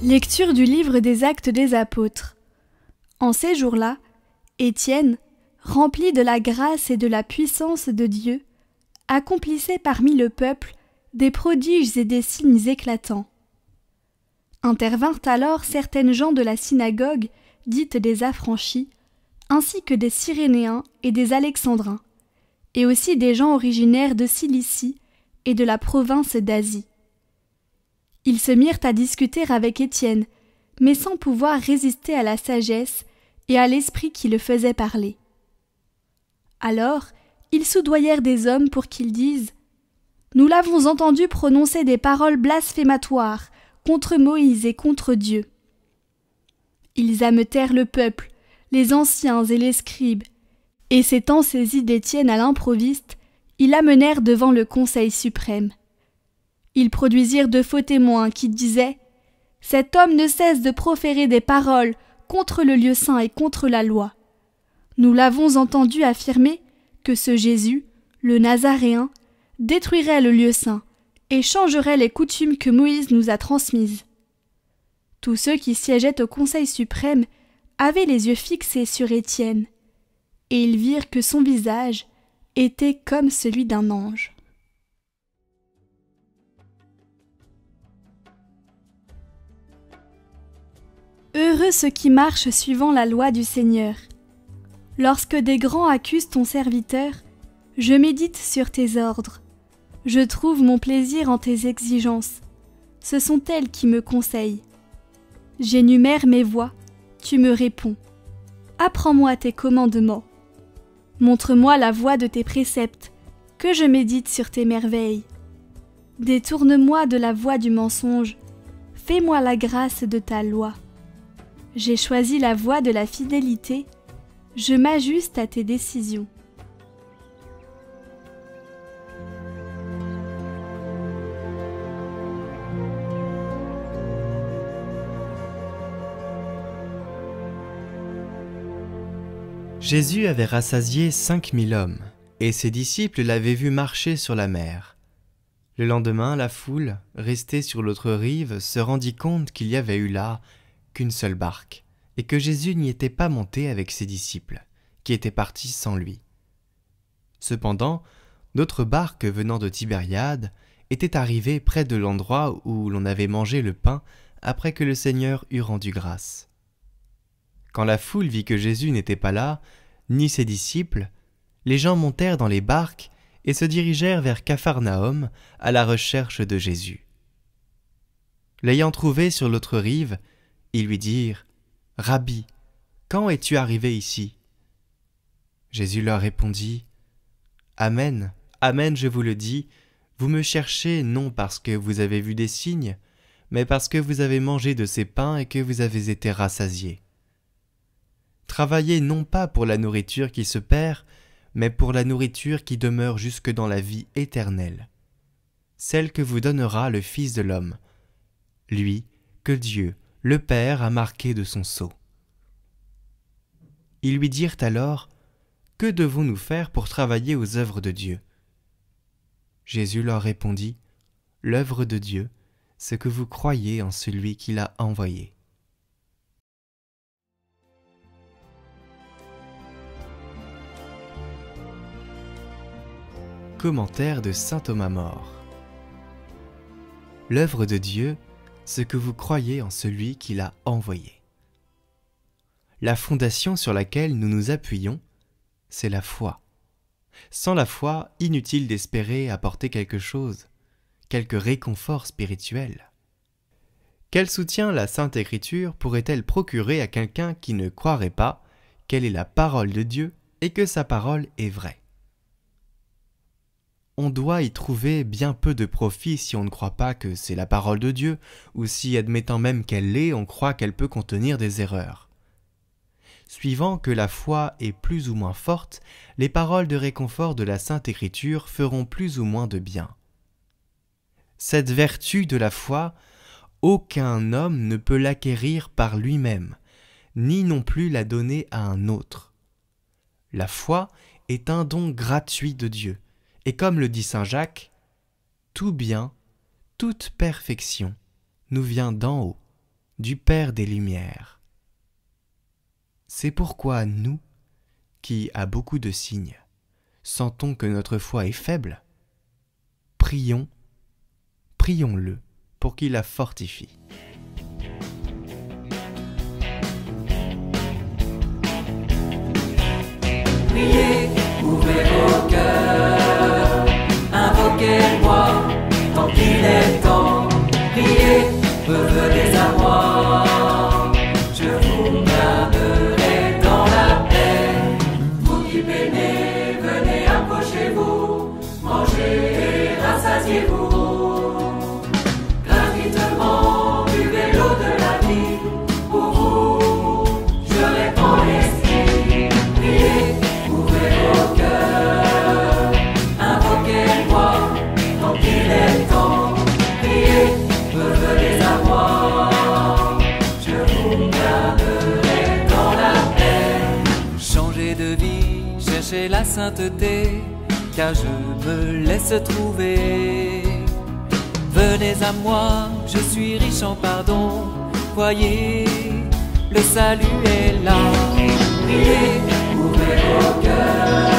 Lecture du livre des Actes des Apôtres. En ces jours-là, Étienne, rempli de la grâce et de la puissance de Dieu, accomplissait parmi le peuple des prodiges et des signes éclatants. Intervinrent alors certaines gens de la synagogue, dite des Affranchis, ainsi que des Cyrénéens et des Alexandrins, et aussi des gens originaires de Cilicie et de la province d'Asie. Ils se mirent à discuter avec Étienne, mais sans pouvoir résister à la sagesse et à l'esprit qui le faisait parler. Alors, ils soudoyèrent des hommes pour qu'ils disent « Nous l'avons entendu prononcer des paroles blasphématoires contre Moïse et contre Dieu. » Ils ameutèrent le peuple, les anciens et les scribes, et s'étant saisis d'Étienne à l'improviste, ils l'amenèrent devant le Conseil suprême. Ils produisirent de faux témoins qui disaient « Cet homme ne cesse de proférer des paroles contre le lieu saint et contre la loi. Nous l'avons entendu affirmer que ce Jésus, le Nazaréen, détruirait le lieu saint et changerait les coutumes que Moïse nous a transmises. » Tous ceux qui siégeaient au Conseil suprême avaient les yeux fixés sur Étienne, et ils virent que son visage était comme celui d'un ange. Heureux ceux qui marchent suivant la loi du Seigneur. Lorsque des grands accusent ton serviteur, je médite sur tes ordres. Je trouve mon plaisir en tes exigences. Ce sont elles qui me conseillent. J'énumère mes voies, tu me réponds. Apprends-moi tes commandements. Montre-moi la voie de tes préceptes, que je médite sur tes merveilles. Détourne-moi de la voie du mensonge. Fais-moi la grâce de ta loi. J'ai choisi la voie de la fidélité, je m'ajuste à tes décisions. Jésus avait rassasié 5000 hommes, et ses disciples l'avaient vu marcher sur la mer. Le lendemain, la foule, restée sur l'autre rive, se rendit compte qu'il y avait eu là qu'une seule barque, et que Jésus n'y était pas monté avec ses disciples, qui étaient partis sans lui. Cependant, d'autres barques venant de Tibériade étaient arrivées près de l'endroit où l'on avait mangé le pain après que le Seigneur eut rendu grâce. Quand la foule vit que Jésus n'était pas là, ni ses disciples, les gens montèrent dans les barques et se dirigèrent vers Capharnaüm à la recherche de Jésus. L'ayant trouvé sur l'autre rive, ils lui dirent « Rabbi, quand es-tu arrivé ici ?» Jésus leur répondit « Amen, amen, je vous le dis, vous me cherchez non parce que vous avez vu des signes, mais parce que vous avez mangé de ces pains et que vous avez été rassasiés. Travaillez non pas pour la nourriture qui se perd, mais pour la nourriture qui demeure jusque dans la vie éternelle, celle que vous donnera le Fils de l'homme, lui que Dieu, le Père, a marqué de son sceau. » Ils lui dirent alors « Que devons-nous faire pour travailler aux œuvres de Dieu ?» Jésus leur répondit « L'œuvre de Dieu, c'est que vous croyez en celui qui l'a envoyé. » Commentaire de saint Thomas More. L'œuvre de Dieu, c'est que vous croyez en celui qui l'a envoyé. La fondation sur laquelle nous nous appuyons, c'est la foi. Sans la foi, inutile d'espérer apporter quelque chose, quelque réconfort spirituel. Quel soutien la Sainte Écriture pourrait-elle procurer à quelqu'un qui ne croirait pas qu'elle est la parole de Dieu et que sa parole est vraie ? On doit y trouver bien peu de profit si on ne croit pas que c'est la parole de Dieu, ou si, admettant même qu'elle l'est, on croit qu'elle peut contenir des erreurs. Suivant que la foi est plus ou moins forte, les paroles de réconfort de la Sainte Écriture feront plus ou moins de bien. Cette vertu de la foi, aucun homme ne peut l'acquérir par lui-même, ni non plus la donner à un autre. La foi est un don gratuit de Dieu, et comme le dit saint Jacques, « Tout bien, toute perfection nous vient d'en haut, du Père des Lumières. C'est pourquoi nous, qui, à beaucoup de signes, sentons que notre foi est faible, prions-le pour qu'il la fortifie. Priez, ouvrez vos cœurs, invoquez-moi tant qu'il est temps. Priez, revenez à moi, je vous garderai dans la paix. Vous qui peinez, venez, approchez-vous, mangez et rassasiez-vous. Gratuitement, buvez l'eau de la vie, pour vous, je répands l'esprit. Priez, ouvrez vos cœurs, invoquez-moi tant qu'il est temps. Priez, revenez à moi, je vous garderai dans la paix. Changez de vie, cherchez la sainteté, car je me laisse trouver. Venez à moi, je suis riche en pardon, voyez, le salut est là. Priez, ouvrez vos cœurs.